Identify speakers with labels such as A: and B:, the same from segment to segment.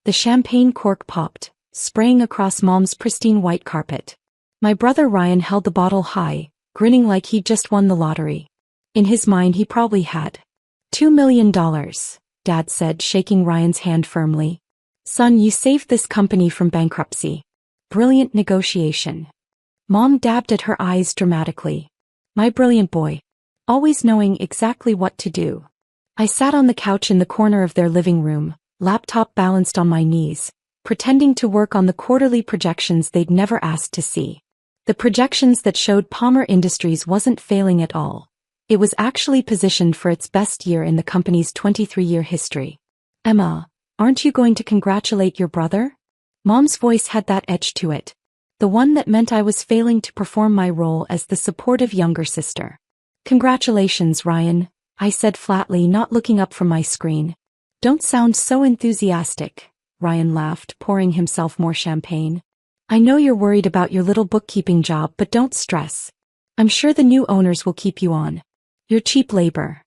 A: The champagne cork popped, spraying across Mom's pristine white carpet. My brother Ryan held the bottle high, grinning like he'd just won the lottery. In his mind he probably had. $2 million, Dad said, shaking Ryan's hand firmly. Son, you saved this company from bankruptcy. Brilliant negotiation. Mom dabbed at her eyes dramatically. My brilliant boy. Always knowing exactly what to do. I sat on the couch in the corner of their living room, laptop balanced on my knees, pretending to work on the quarterly projections they'd never asked to see. The projections that showed Palmer Industries wasn't failing at all. It was actually positioned for its best year in the company's 23-year history. Emma, aren't you going to congratulate your brother? Mom's voice had that edge to it. The one that meant I was failing to perform my role as the supportive younger sister. Congratulations, Ryan, I said flatly, not looking up from my screen. Don't sound so enthusiastic, Ryan laughed, pouring himself more champagne. I know you're worried about your little bookkeeping job, but don't stress. I'm sure the new owners will keep you on. You're cheap labor.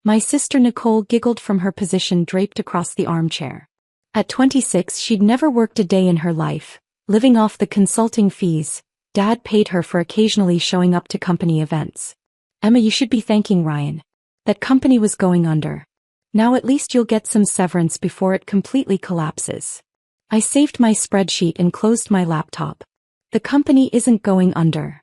A: My sister Nicole giggled from her position draped across the armchair. At 26, she'd never worked a day in her life, living off the consulting fees Dad paid her for occasionally showing up to company events. Emma, you should be thanking Ryan. That company was going under. Now at least you'll get some severance before it completely collapses. I saved my spreadsheet and closed my laptop. The company isn't going under.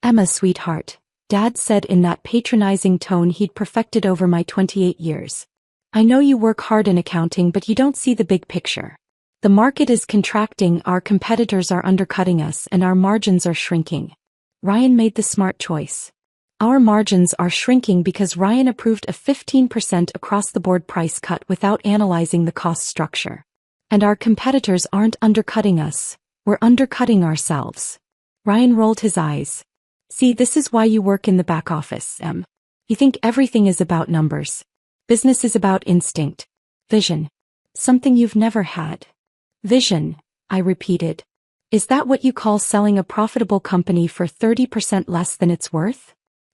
A: Emma, sweetheart, Dad said in that patronizing tone he'd perfected over my 28 years. I know you work hard in accounting, but you don't see the big picture. The market is contracting, our competitors are undercutting us, and our margins are shrinking. Ryan made the smart choice. Our margins are shrinking because Ryan approved a 15% across-the-board price cut without analyzing the cost structure. And our competitors aren't undercutting us, we're undercutting ourselves. Ryan rolled his eyes. See, this is why you work in the back office, Em. You think everything is about numbers. Business is about instinct. Vision. Something you've never had. Vision, I repeated. Is that what you call selling a profitable company for 30% less than it's worth?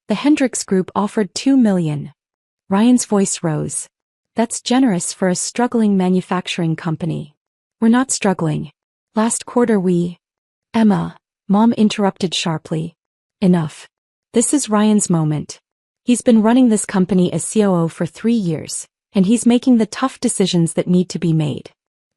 A: The Hendricks Group offered $2 million. Ryan's voice rose. That's generous for a struggling manufacturing company. We're not struggling. Last quarter Emma, Mom interrupted sharply. Enough. This is Ryan's moment. He's been running this company as COO for 3 years, and he's making the tough decisions that need to be made.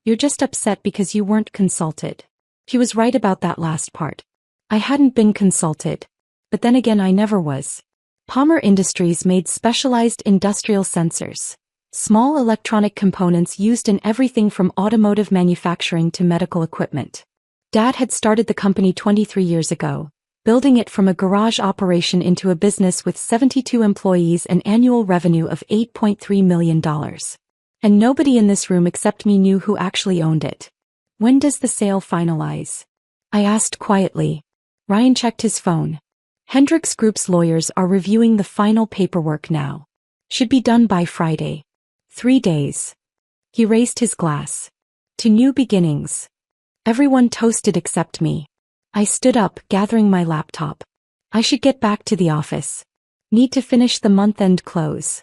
A: You're just upset because you weren't consulted. He was right about that last part. I hadn't been consulted. But then again, I never was. Palmer Industries made specialized industrial sensors, small electronic components used in everything from automotive manufacturing to medical equipment. Dad had started the company 23 years ago, building it from a garage operation into a business with 72 employees and annual revenue of $8.3 million. And nobody in this room except me knew who actually owned it. When does the sale finalize? I asked quietly. Ryan checked his phone. Hendricks Group's lawyers are reviewing the final paperwork now. Should be done by Friday. 3 days. He raised his glass. To new beginnings. Everyone toasted except me. I stood up, gathering my laptop. I should get back to the office. Need to finish the month-end close.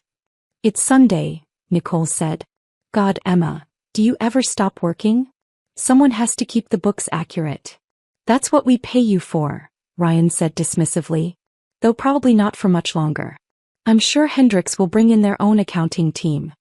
A: It's Sunday, Nicole said. God, Emma, do you ever stop working? Someone has to keep the books accurate. That's what we pay you for, Ryan said dismissively. Though probably not for much longer. I'm sure Hendricks will bring in their own accounting team.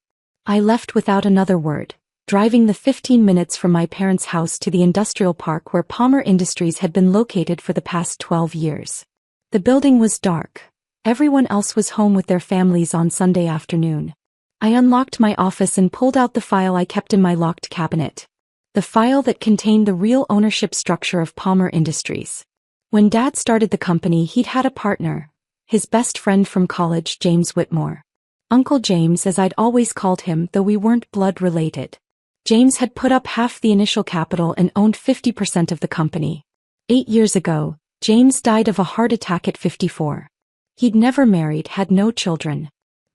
A: I left without another word, driving the 15 minutes from my parents' house to the industrial park where Palmer Industries had been located for the past 12 years. The building was dark. Everyone else was home with their families on Sunday afternoon. I unlocked my office and pulled out the file I kept in my locked cabinet. The file that contained the real ownership structure of Palmer Industries. When Dad started the company, he'd had a partner, his best friend from college, James Whitmore. Uncle James, as I'd always called him, though we weren't blood related. James had put up half the initial capital and owned 50% of the company. 8 years ago, James died of a heart attack at 54. He'd never married, had no children.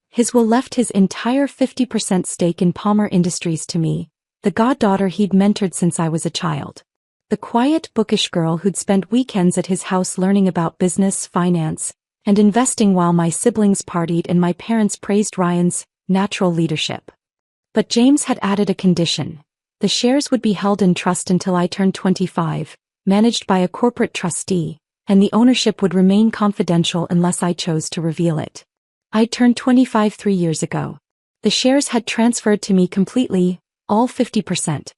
A: His will left his entire 50% stake in Palmer Industries to me, the goddaughter he'd mentored since I was a child. The quiet, bookish girl who'd spent weekends at his house learning about business, finance, and investing while my siblings partied and my parents praised Ryan's natural leadership. But James had added a condition. The shares would be held in trust until I turned 25, managed by a corporate trustee, and the ownership would remain confidential unless I chose to reveal it. I turned 25 3 years ago. The shares had transferred to me completely, all 50%.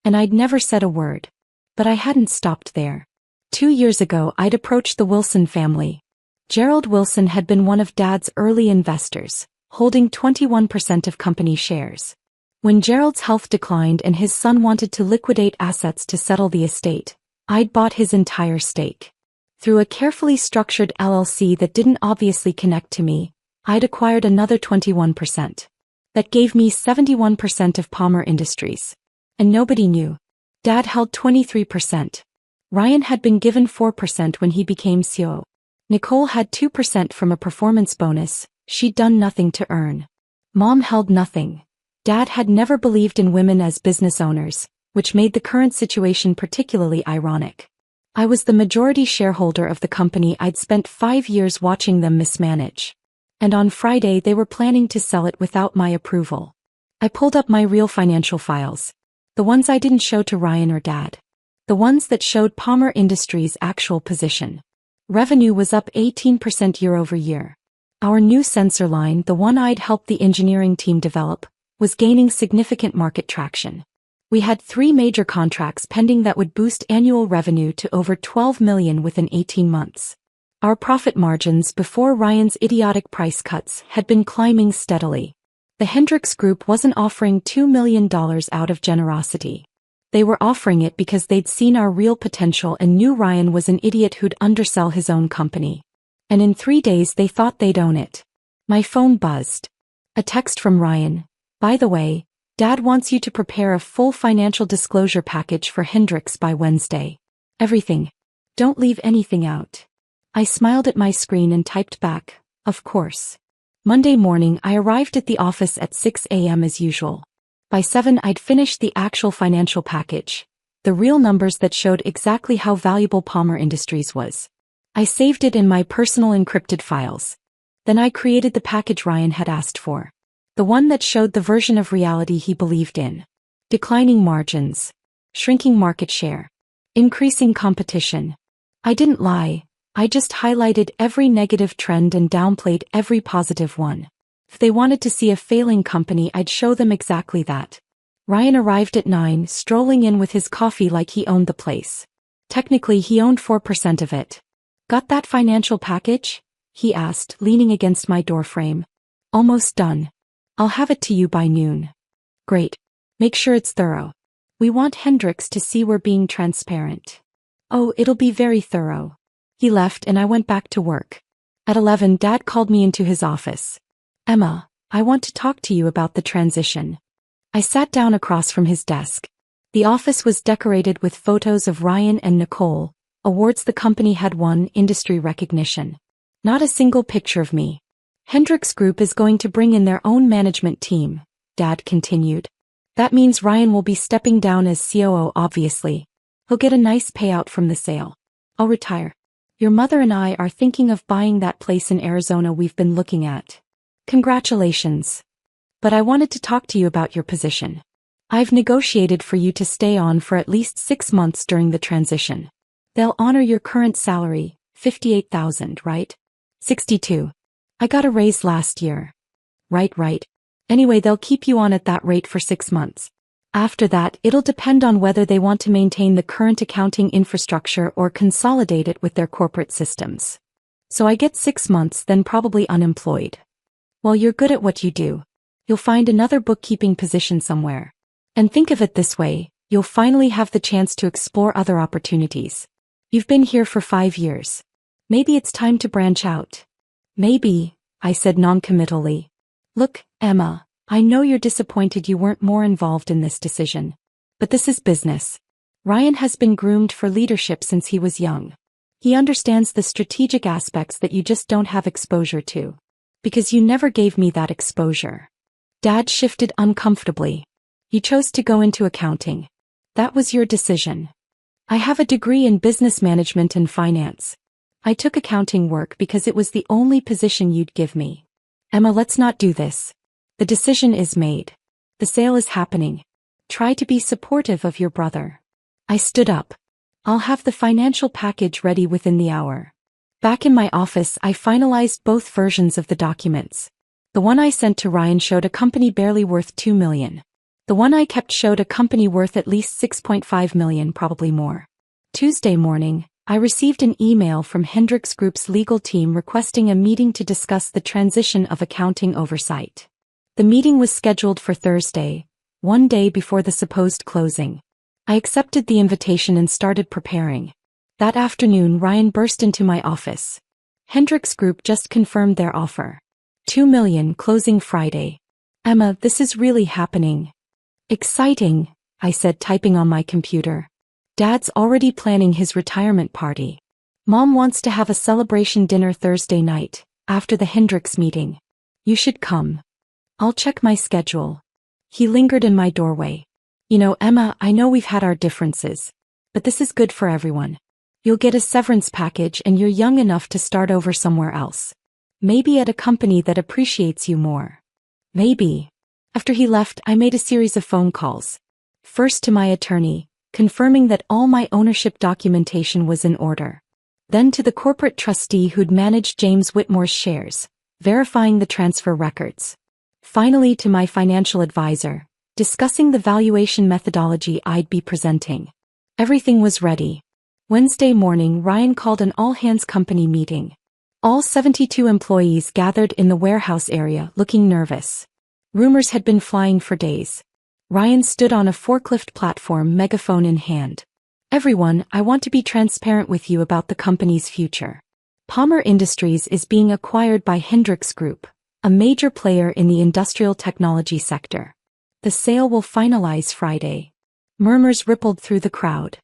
A: And I'd never said a word. But I hadn't stopped there. 2 years ago I'd approached the Wilson family. Gerald Wilson had been one of Dad's early investors, holding 21% of company shares. When Gerald's health declined and his son wanted to liquidate assets to settle the estate, I'd bought his entire stake. Through a carefully structured LLC that didn't obviously connect to me, I'd acquired another 21%. That gave me 71% of Palmer Industries. And nobody knew. Dad held 23%. Ryan had been given 4% when he became CEO. Nicole had 2% from a performance bonus she'd done nothing to earn. Mom held nothing. Dad had never believed in women as business owners, which made the current situation particularly ironic. I was the majority shareholder of the company I'd spent 5 years watching them mismanage. And on Friday they were planning to sell it without my approval. I pulled up my real financial files. The ones I didn't show to Ryan or Dad. The ones that showed Palmer Industries' actual position. Revenue was up 18% year-over-year. Our new sensor line, the one I'd helped the engineering team develop, was gaining significant market traction. We had 3 major contracts pending that would boost annual revenue to over $12 million within 18 months. Our profit margins before Ryan's idiotic price cuts had been climbing steadily. The Hendricks Group wasn't offering $2 million out of generosity. They were offering it because they'd seen our real potential and knew Ryan was an idiot who'd undersell his own company. And in 3 days they thought they'd own it. My phone buzzed. A text from Ryan. By the way, Dad wants you to prepare a full financial disclosure package for Hendricks by Wednesday. Everything. Don't leave anything out. I smiled at my screen and typed back, of course. Monday morning I arrived at the office at 6 a.m. as usual. By 7 I'd finished the actual financial package, the real numbers that showed exactly how valuable Palmer Industries was. I saved it in my personal encrypted files. Then I created the package Ryan had asked for. The one that showed the version of reality he believed in. Declining margins. Shrinking market share. Increasing competition. I didn't lie. I just highlighted every negative trend and downplayed every positive one. If they wanted to see a failing company, I'd show them exactly that. Ryan arrived at 9, strolling in with his coffee like he owned the place. Technically, he owned 4% of it. Got that financial package? He asked, leaning against my doorframe. Almost done. I'll have it to you by noon. Great. Make sure it's thorough. We want Hendricks to see we're being transparent. Oh, it'll be very thorough. He left and I went back to work. At 11, Dad called me into his office. Emma, I want to talk to you about the transition. I sat down across from his desk. The office was decorated with photos of Ryan and Nicole, awards the company had won, industry recognition. Not a single picture of me. Hendricks Group is going to bring in their own management team, Dad continued. That means Ryan will be stepping down as COO obviously. He'll get a nice payout from the sale. I'll retire. Your mother and I are thinking of buying that place in Arizona we've been looking at. Congratulations. But I wanted to talk to you about your position. I've negotiated for you to stay on for at least 6 months during the transition. They'll honor your current salary, $58,000, right? 62. I got a raise last year. Right. Anyway, they'll keep you on at that rate for 6 months. After that, it'll depend on whether they want to maintain the current accounting infrastructure or consolidate it with their corporate systems. So I get 6 months, then probably unemployed. Well, you're good at what you do. You'll find another bookkeeping position somewhere. And think of it this way, you'll finally have the chance to explore other opportunities. You've been here for 5 years. Maybe it's time to branch out. Maybe, I said noncommittally. Look, Emma, I know you're disappointed you weren't more involved in this decision. But this is business. Ryan has been groomed for leadership since he was young. He understands the strategic aspects that you just don't have exposure to. Because you never gave me that exposure. Dad shifted uncomfortably. You chose to go into accounting. That was your decision. I have a degree in business management and finance. I took accounting work because it was the only position you'd give me. Emma, let's not do this. The decision is made. The sale is happening. Try to be supportive of your brother. I stood up. I'll have the financial package ready within the hour. Back in my office, I finalized both versions of the documents. The one I sent to Ryan showed a company barely worth $2 million. The one I kept showed a company worth at least $6.5 million, probably more. Tuesday morning, I received an email from Hendricks Group's legal team requesting a meeting to discuss the transition of accounting oversight. The meeting was scheduled for Thursday, one day before the supposed closing. I accepted the invitation and started preparing. That afternoon, Ryan burst into my office. Hendricks Group just confirmed their offer. $2 million, closing Friday. Emma, this is really happening. Exciting, I said, typing on my computer. Dad's already planning his retirement party. Mom wants to have a celebration dinner Thursday night, after the Hendricks meeting. You should come. I'll check my schedule. He lingered in my doorway. You know, Emma, I know we've had our differences, but this is good for everyone. You'll get a severance package and you're young enough to start over somewhere else. Maybe at a company that appreciates you more. Maybe. After he left, I made a series of phone calls. First to my attorney, confirming that all my ownership documentation was in order. Then to the corporate trustee who'd managed James Whitmore's shares, verifying the transfer records. Finally to my financial advisor, discussing the valuation methodology I'd be presenting. Everything was ready. Wednesday morning, Ryan called an all-hands company meeting. All 72 employees gathered in the warehouse area, looking nervous. Rumors had been flying for days. Ryan stood on a forklift platform, megaphone in hand. Everyone, I want to be transparent with you about the company's future. Palmer Industries is being acquired by Hendricks Group, a major player in the industrial technology sector. The sale will finalize Friday. Murmurs rippled through the crowd.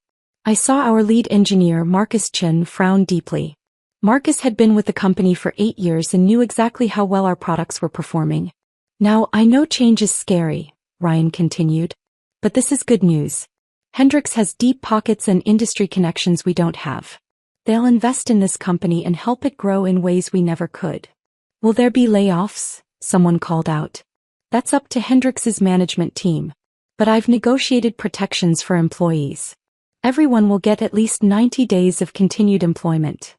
A: I saw our lead engineer, Marcus Chen, frown deeply. Marcus had been with the company for 8 years and knew exactly how well our products were performing. Now, I know change is scary, Ryan continued. But this is good news. Hendricks has deep pockets and industry connections we don't have. They'll invest in this company and help it grow in ways we never could. Will there be layoffs? Someone called out. That's up to Hendricks's management team. But I've negotiated protections for employees. Everyone will get at least 90 days of continued employment.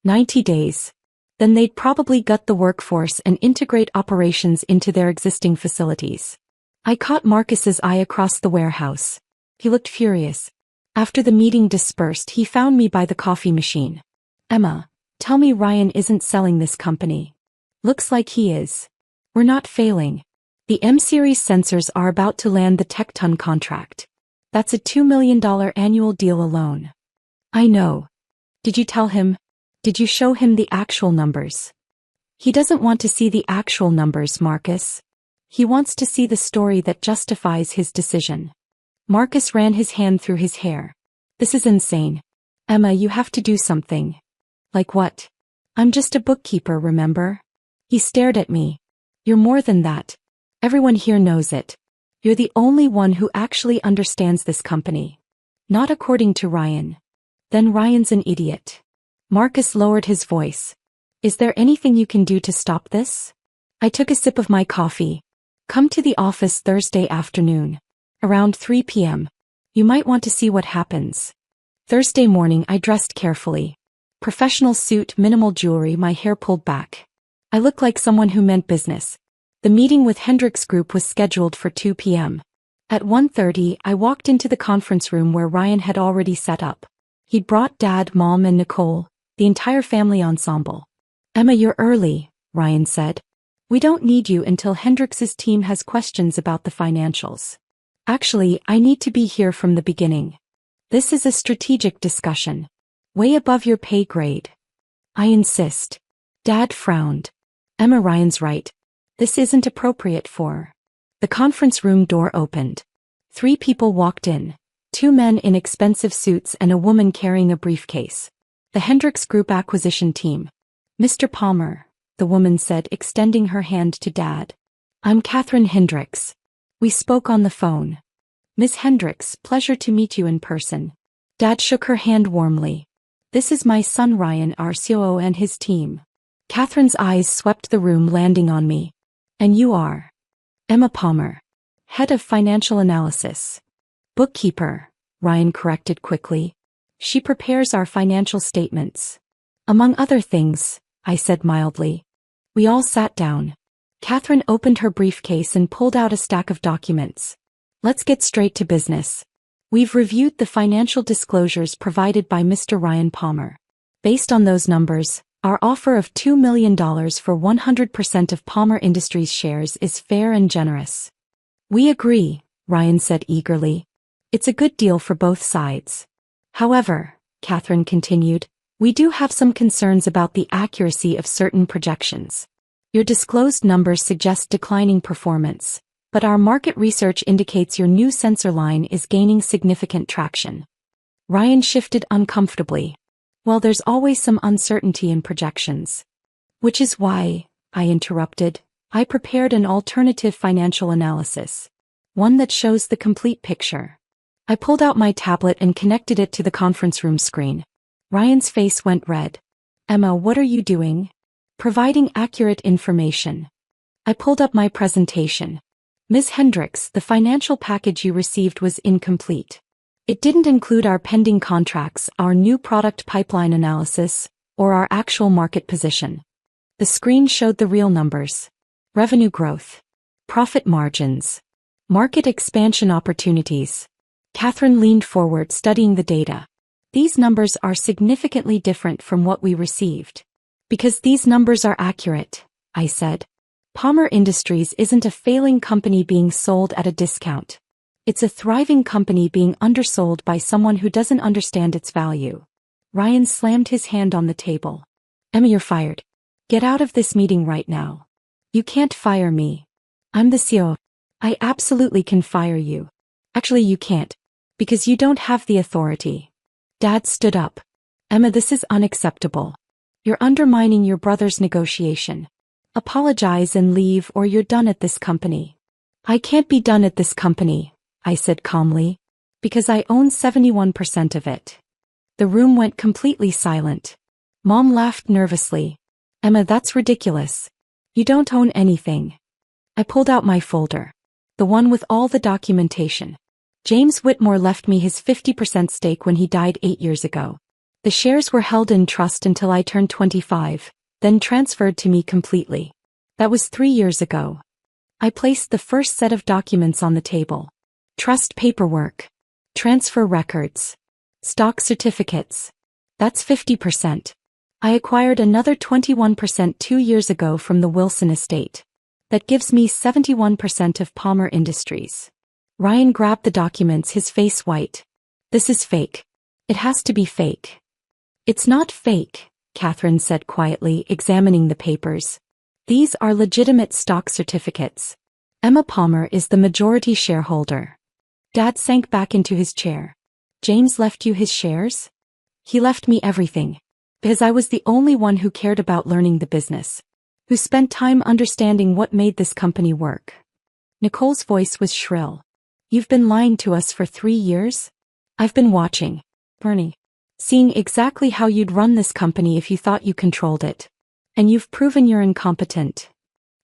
A: 90 days. Then they'd probably gut the workforce and integrate operations into their existing facilities. I caught Marcus's eye across the warehouse. He looked furious. After the meeting dispersed, he found me by the coffee machine. Emma, tell me Ryan isn't selling this company. Looks like he is. We're not failing. The M-Series sensors are about to land the Tecton contract. That's a $2 million annual deal alone. I know. Did you tell him? Did you show him the actual numbers? He doesn't want to see the actual numbers, Marcus. He wants to see the story that justifies his decision. Marcus ran his hand through his hair. This is insane. Emma, you have to do something. Like what? I'm just a bookkeeper, remember? He stared at me. You're more than that. Everyone here knows it. You're the only one who actually understands this company. Not according to Ryan. Then Ryan's an idiot. Marcus lowered his voice. Is there anything you can do to stop this? I took a sip of my coffee. Come to the office Thursday afternoon. Around 3 p.m. You might want to see what happens. Thursday morning I dressed carefully. Professional suit, minimal jewelry, my hair pulled back. I looked like someone who meant business. The meeting with Hendricks Group was scheduled for 2 p.m. At 1:30, I walked into the conference room where Ryan had already set up. He'd brought Dad, Mom, and Nicole, the entire family ensemble. Emma, you're early, Ryan said. We don't need you until Hendricks's team has questions about the financials. Actually, I need to be here from the beginning. This is a strategic discussion. Way above your pay grade. I insist. Dad frowned. Emma, Ryan's right. This isn't appropriate for. The conference room door opened. 3 people walked in. 2 men in expensive suits and a woman carrying a briefcase. The Hendricks Group acquisition team. Mr. Palmer, the woman said, extending her hand to Dad. I'm Catherine Hendricks. We spoke on the phone. Miss Hendricks, pleasure to meet you in person. Dad shook her hand warmly. This is my son Ryan, our COO, and his team. Catherine's eyes swept the room, landing on me. And you are? Emma Palmer. Head of Financial Analysis. Bookkeeper, Ryan corrected quickly. She prepares our financial statements. Among other things, I said mildly. We all sat down. Catherine opened her briefcase and pulled out a stack of documents. Let's get straight to business. We've reviewed the financial disclosures provided by Mr. Ryan Palmer. Based on those numbers, our offer of $2 million for 100% of Palmer Industries shares is fair and generous. We agree, Ryan said eagerly. It's a good deal for both sides. However, Catherine continued, we do have some concerns about the accuracy of certain projections. Your disclosed numbers suggest declining performance, but our market research indicates your new sensor line is gaining significant traction. Ryan shifted uncomfortably. Well, there's always some uncertainty in projections. Which is why, I interrupted, I prepared an alternative financial analysis. One that shows the complete picture. I pulled out my tablet and connected it to the conference room screen. Ryan's face went red. Emma, what are you doing? Providing accurate information. I pulled up my presentation. Ms. Hendricks, the financial package you received was incomplete. It didn't include our pending contracts, our new product pipeline analysis, or our actual market position. The screen showed the real numbers. Revenue growth. Profit margins. Market expansion opportunities. Catherine leaned forward, studying the data. These numbers are significantly different from what we received. Because these numbers are accurate, I said. Palmer Industries isn't a failing company being sold at a discount. It's a thriving company being undersold by someone who doesn't understand its value. Ryan slammed his hand on the table. Emma, you're fired. Get out of this meeting right now. You can't fire me. I'm the CEO. I absolutely can fire you. Actually, you can't. Because you don't have the authority. Dad stood up. Emma, this is unacceptable. You're undermining your brother's negotiation. Apologize and leave or you're done at this company. I can't be done at this company, I said calmly. Because I own 71% of it. The room went completely silent. Mom laughed nervously. Emma, that's ridiculous. You don't own anything. I pulled out my folder. The one with all the documentation. James Whitmore left me his 50% stake when he died 8 years ago. The shares were held in trust until I turned 25, then transferred to me completely. That was 3 years ago. I placed the first set of documents on the table. Trust paperwork. Transfer records. Stock certificates. That's 50%. I acquired another 21% 2 years ago from the Wilson estate. That gives me 71% of Palmer Industries. Ryan grabbed the documents, his face white. This is fake. It has to be fake. It's not fake, Catherine said quietly, examining the papers. These are legitimate stock certificates. Emma Palmer is the majority shareholder. Dad sank back into his chair. James left you his shares? He left me everything. Because I was the only one who cared about learning the business. Who spent time understanding what made this company work. Nicole's voice was shrill. You've been lying to us for 3 years? I've been watching, Bernie. Seeing exactly how you'd run this company if you thought you controlled it. And you've proven you're incompetent.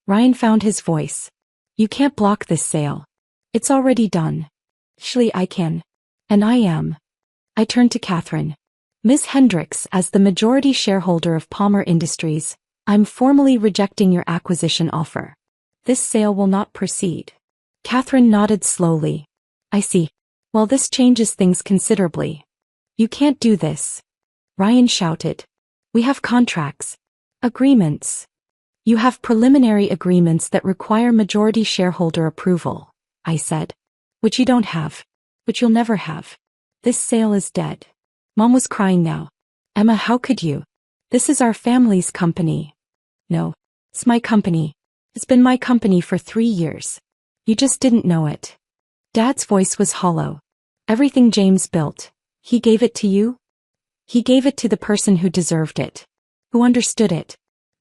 A: Ryan found his voice. You can't block this sale. It's already done. Actually, I can. And I am. I turned to Catherine. Ms. Hendricks, as the majority shareholder of Palmer Industries, I'm formally rejecting your acquisition offer. This sale will not proceed. Catherine nodded slowly. I see. Well, this changes things considerably. You can't do this. Ryan shouted. We have contracts. Agreements. You have preliminary agreements that require majority shareholder approval, I said. Which you don't have. Which you'll never have. This sale is dead. Mom was crying now. Emma, how could you? This is our family's company. No. It's my company. It's been my company for 3 years. You just didn't know it. Dad's voice was hollow. Everything James built, he gave it to you? He gave it to the person who deserved it. Who understood it.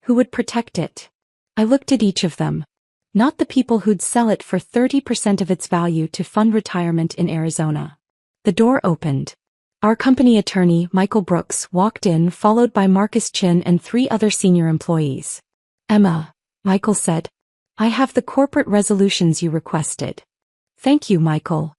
A: Who would protect it. I looked at each of them. Not the people who'd sell it for 30% of its value to fund retirement in Arizona. The door opened. Our company attorney, Michael Brooks, walked in, followed by Marcus Chin and 3 other senior employees. Emma, Michael said. I have the corporate resolutions you requested. Thank you, Michael.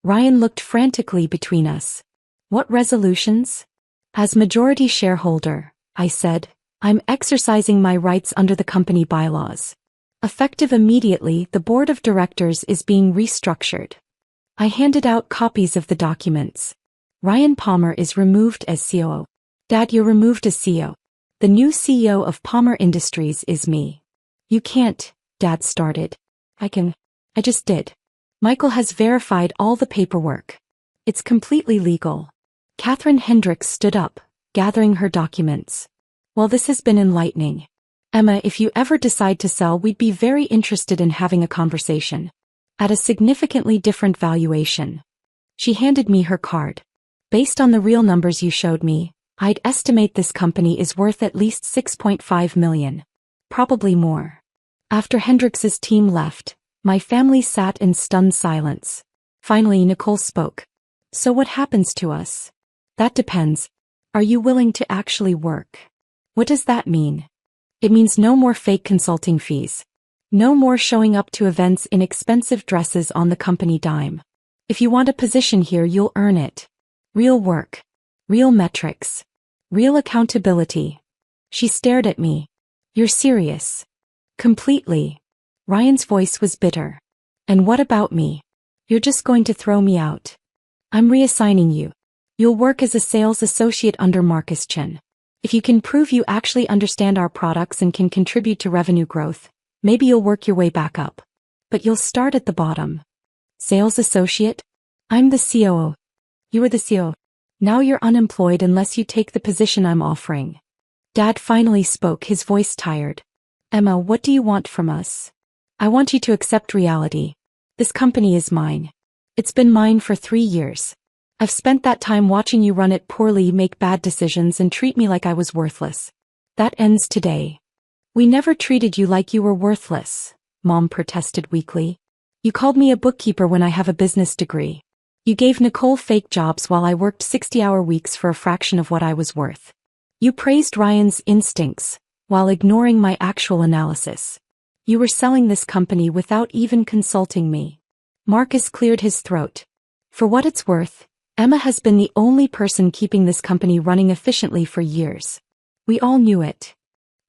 A: Ryan looked frantically between us. What resolutions? As majority shareholder, I said, I'm exercising my rights under the company bylaws. Effective immediately, the board of directors is being restructured. I handed out copies of the documents. Ryan Palmer is removed as COO. Dad, you're removed as CEO. The new CEO of Palmer Industries is me. You can't, Dad started. I just did. Michael has verified all the paperwork. It's completely legal. Catherine Hendricks stood up, gathering her documents. Well, this has been enlightening. Emma, if you ever decide to sell, we'd be very interested in having a conversation. At a significantly different valuation. She handed me her card. Based on the real numbers you showed me, I'd estimate this company is worth at least $6.5 million. Probably more. After Hendricks's team left, my family sat in stunned silence. Finally, Nicole spoke. So what happens to us? That depends. Are you willing to actually work? What does that mean? It means no more fake consulting fees. No more showing up to events in expensive dresses on the company dime. If you want a position here, you'll earn it. Real work. Real metrics. Real accountability. She stared at me. You're serious. Completely. Ryan's voice was bitter. And what about me? You're just going to throw me out. I'm reassigning you. You'll work as a sales associate under Marcus Chen. If you can prove you actually understand our products and can contribute to revenue growth, maybe you'll work your way back up. But you'll start at the bottom. Sales associate? I'm the COO. You are the CEO. Now you're unemployed unless you take the position I'm offering. Dad finally spoke, his voice tired. Emma, what do you want from us? I want you to accept reality. This company is mine. It's been mine for 3 years. I've spent that time watching you run it poorly, make bad decisions, and treat me like I was worthless. That ends today. We never treated you like you were worthless, Mom protested weakly. You called me a bookkeeper when I have a business degree. You gave Nicole fake jobs while I worked 60-hour weeks for a fraction of what I was worth. You praised Ryan's instincts, while ignoring my actual analysis. You were selling this company without even consulting me. Marcus cleared his throat. For what it's worth, Emma has been the only person keeping this company running efficiently for years. We all knew it.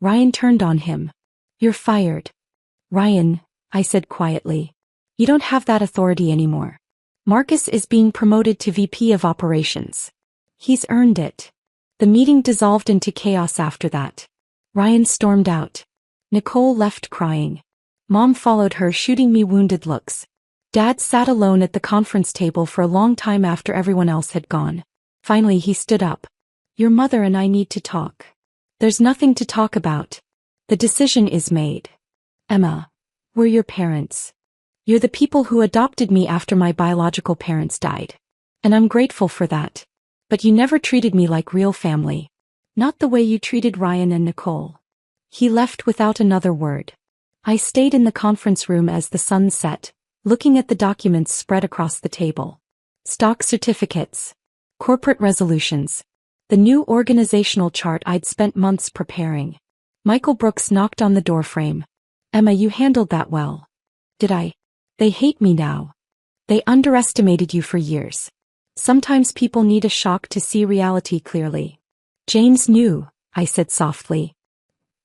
A: Ryan turned on him. You're fired. Ryan, I said quietly. You don't have that authority anymore. Marcus is being promoted to VP of Operations. He's earned it. The meeting dissolved into chaos after that. Ryan stormed out. Nicole left crying. Mom followed her, shooting me wounded looks. Dad sat alone at the conference table for a long time after everyone else had gone. Finally, he stood up. Your mother and I need to talk. There's nothing to talk about. The decision is made. Emma, we're your parents. You're the people who adopted me after my biological parents died. And I'm grateful for that. But you never treated me like real family. Not the way you treated Ryan and Nicole. He left without another word. I stayed in the conference room as the sun set, looking at the documents spread across the table. Stock certificates. Corporate resolutions. The new organizational chart I'd spent months preparing. Michael Brooks knocked on the doorframe. Emma, you handled that well. Did I? They hate me now. They underestimated you for years. Sometimes people need a shock to see reality clearly. James knew, I said softly.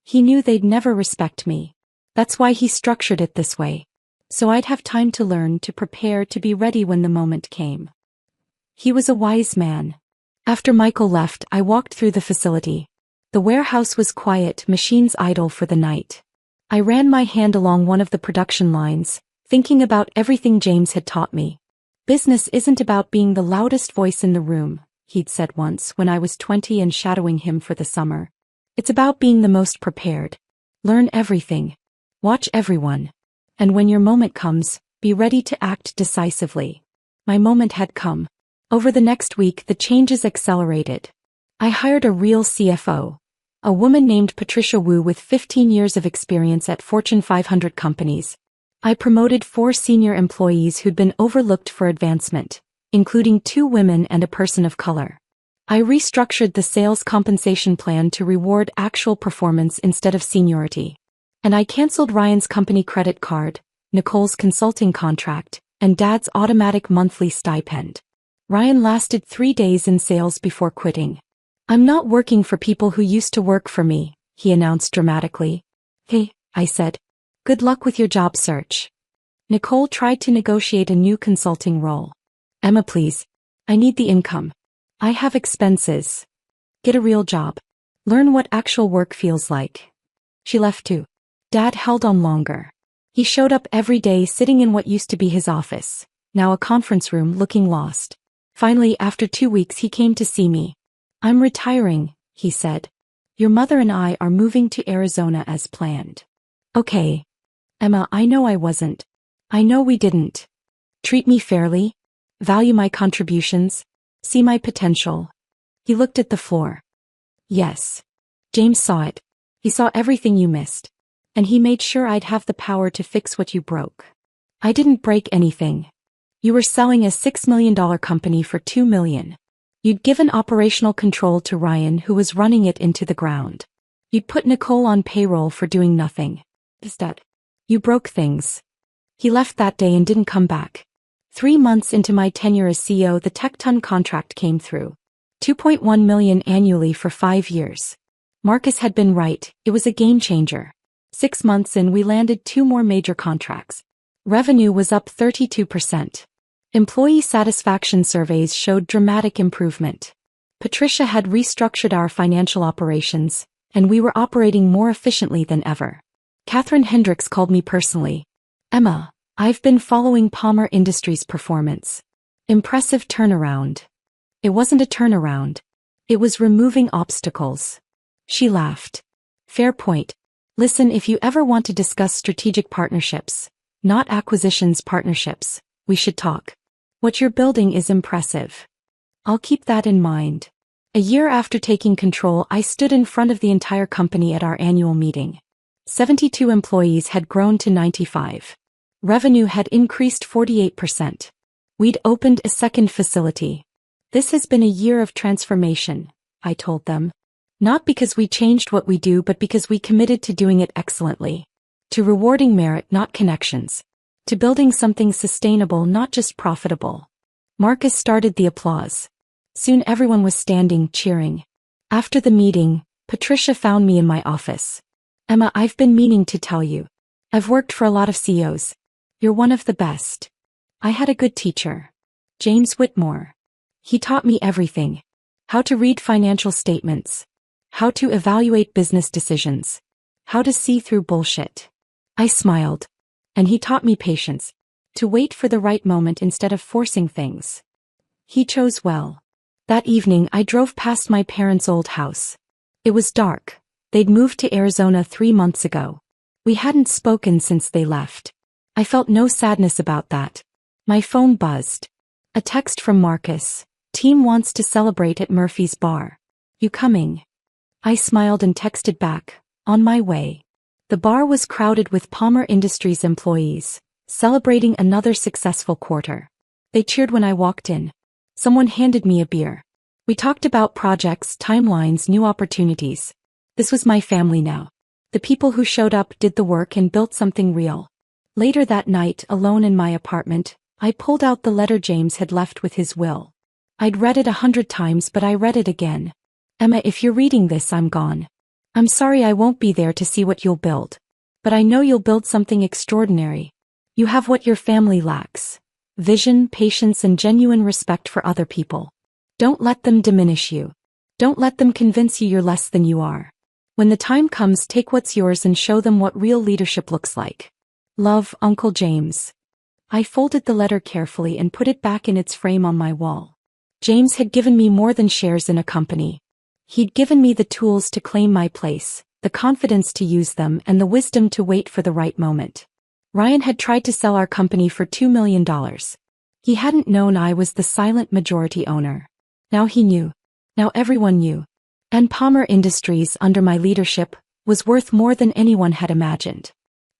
A: He knew they'd never respect me. That's why he structured it this way. So I'd have time to learn, to prepare, to be ready when the moment came. He was a wise man. After Michael left, I walked through the facility. The warehouse was quiet, machines idle for the night. I ran my hand along one of the production lines, thinking about everything James had taught me. Business isn't about being the loudest voice in the room, he'd said once when I was 20 and shadowing him for the summer. It's about being the most prepared. Learn everything. Watch everyone. And when your moment comes, be ready to act decisively. My moment had come. Over the next week, the changes accelerated. I hired a real CFO. A woman named Patricia Wu with 15 years of experience at Fortune 500 companies. I promoted 4 senior employees who'd been overlooked for advancement, including 2 women and a person of color. I restructured the sales compensation plan to reward actual performance instead of seniority. And I canceled Ryan's company credit card, Nicole's consulting contract, and Dad's automatic monthly stipend. Ryan lasted 3 days in sales before quitting. "I'm not working for people who used to work for me," he announced dramatically. "Hey," I said. "Good luck with your job search." Nicole tried to negotiate a new consulting role. "Emma, please. I need the income. I have expenses. Get a real job. Learn what actual work feels like." She left too. Dad held on longer. He showed up every day sitting in what used to be his office, now a conference room, looking lost. Finally, after 2 weeks, he came to see me. "I'm retiring," he said. "Your mother and I are moving to Arizona as planned." "Okay. Emma, I know I wasn't. I know we didn't. Treat me fairly. Value my contributions. See my potential." He looked at the floor. "Yes. James saw it. He saw everything you missed. And he made sure I'd have the power to fix what you broke." "I didn't break anything. You were selling a $6 million company for $2 million. You'd given operational control to Ryan, who was running it into the ground. You'd put Nicole on payroll for doing nothing. Instead, you broke things." He left that day and didn't come back. 3 months into my tenure as CEO, the Tecton contract came through. $2.1 million annually for 5 years. Marcus had been right, it was a game changer. 6 months in, we landed 2 more major contracts. Revenue was up 32%. Employee satisfaction surveys showed dramatic improvement. Patricia had restructured our financial operations, and we were operating more efficiently than ever. Catherine Hendricks called me personally. "Emma, I've been following Palmer Industries' performance. Impressive turnaround." It wasn't a turnaround. It was removing obstacles. She laughed. "Fair point. Listen, if you ever want to discuss strategic partnerships, not acquisitions, partnerships, we should talk. What you're building is impressive." "I'll keep that in mind." A year after taking control, I stood in front of the entire company at our annual meeting. 72 employees had grown to 95. Revenue had increased 48%. We'd opened a second facility. "This has been a year of transformation," I told them. "Not because we changed what we do, but because we committed to doing it excellently. To rewarding merit, not connections. To building something sustainable, not just profitable." Marcus started the applause. Soon everyone was standing, cheering. After the meeting, Patricia found me in my office. "Emma, I've been meaning to tell you. I've worked for a lot of CEOs. You're one of the best. I had a good teacher. James Whitmore. He taught me everything. How to read financial statements. How to evaluate business decisions. How to see through bullshit." I smiled. "And he taught me patience. To wait for the right moment instead of forcing things. He chose well." That evening, I drove past my parents' old house. It was dark. They'd moved to Arizona 3 months ago. We hadn't spoken since they left. I felt no sadness about that. My phone buzzed. A text from Marcus. "Team wants to celebrate at Murphy's bar. You coming?" I smiled and texted back, "On my way." The bar was crowded with Palmer Industries employees, celebrating another successful quarter. They cheered when I walked in. Someone handed me a beer. We talked about projects, timelines, new opportunities. This was my family now. The people who showed up did the work and built something real. Later that night, alone in my apartment, I pulled out the letter James had left with his will. I'd read it 100 times, but I read it again. "Emma, if you're reading this, I'm gone. I'm sorry I won't be there to see what you'll build. But I know you'll build something extraordinary. You have what your family lacks: vision, patience, and genuine respect for other people. Don't let them diminish you. Don't let them convince you you're less than you are. When the time comes, take what's yours and show them what real leadership looks like. Love, Uncle James." I folded the letter carefully and put it back in its frame on my wall. James had given me more than shares in a company. He'd given me the tools to claim my place, the confidence to use them, and the wisdom to wait for the right moment. Ryan had tried to sell our company for $2 million. He hadn't known I was the silent majority owner. Now he knew. Now everyone knew. And Palmer Industries, under my leadership, was worth more than anyone had imagined.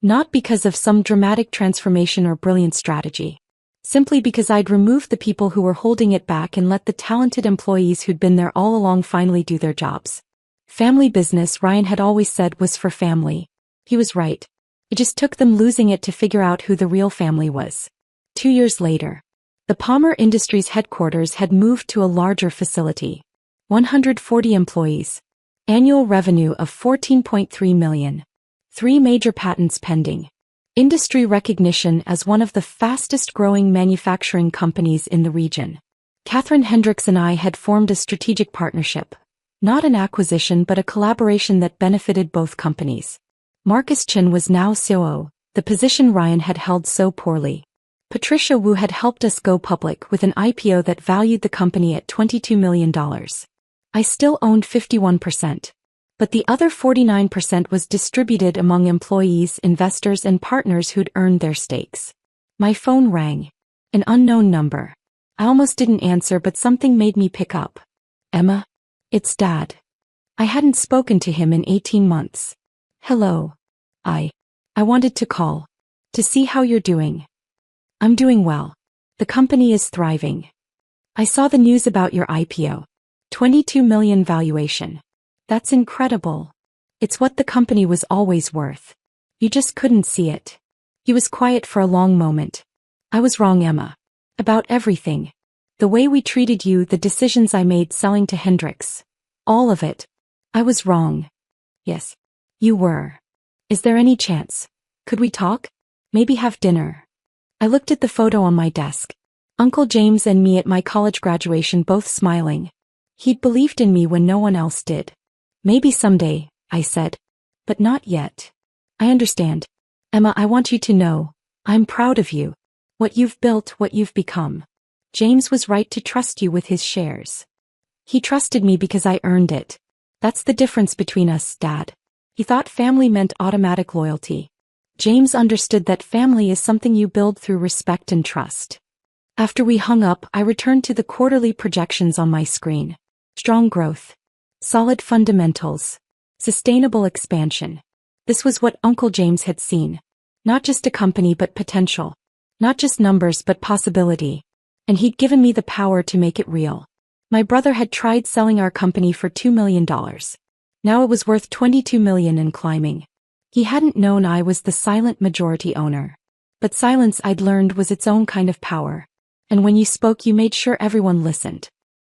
A: Not because of some dramatic transformation or brilliant strategy. Simply because I'd removed the people who were holding it back and let the talented employees who'd been there all along finally do their jobs. Family business, Ryan had always said, was for family. He was right. It just took them losing it to figure out who the real family was. 2 years later, the Palmer Industries headquarters had moved to a larger facility. 140 employees. Annual revenue of $14.3 million. 3 major patents pending. Industry recognition as one of the fastest-growing manufacturing companies in the region. Catherine Hendricks and I had formed a strategic partnership. Not an acquisition but a collaboration that benefited both companies. Marcus Chin was now COO, the position Ryan had held so poorly. Patricia Wu had helped us go public with an IPO that valued the company at $22 million. I still owned 51%. But the other 49% was distributed among employees, investors, and partners who'd earned their stakes. My phone rang. An unknown number. I almost didn't answer, but something made me pick up. Emma? It's Dad. I hadn't spoken to him in 18 months. Hello. I wanted to call. To see how you're doing. I'm doing well. The company is thriving. I saw the news about your IPO. $22 million valuation. That's incredible. It's what the company was always worth. You just couldn't see it. He was quiet for a long moment. I was wrong, Emma. About everything. The way we treated you, the decisions I made selling to Hendricks. All of it. I was wrong. Yes. You were. Is there any chance? Could we talk? Maybe have dinner? I looked at the photo on my desk. Uncle James and me at my college graduation, both smiling. He'd believed in me when no one else did. Maybe someday, I said. But not yet. I understand. Emma, I want you to know, I'm proud of you. What you've built, what you've become. James was right to trust you with his shares. He trusted me because I earned it. That's the difference between us, Dad. He thought family meant automatic loyalty. James understood that family is something you build through respect and trust. After we hung up, I returned to the quarterly projections on my screen. Strong growth. Solid fundamentals. Sustainable expansion. This was what Uncle James had seen. Not just a company but potential. Not just numbers but possibility. And he'd given me the power to make it real. My brother had tried selling our company for $2 million. Now it was worth $22 million and climbing. He hadn't known I was the silent majority owner. But silence, I'd learned, was its own kind of power. And when you spoke, you made sure everyone listened.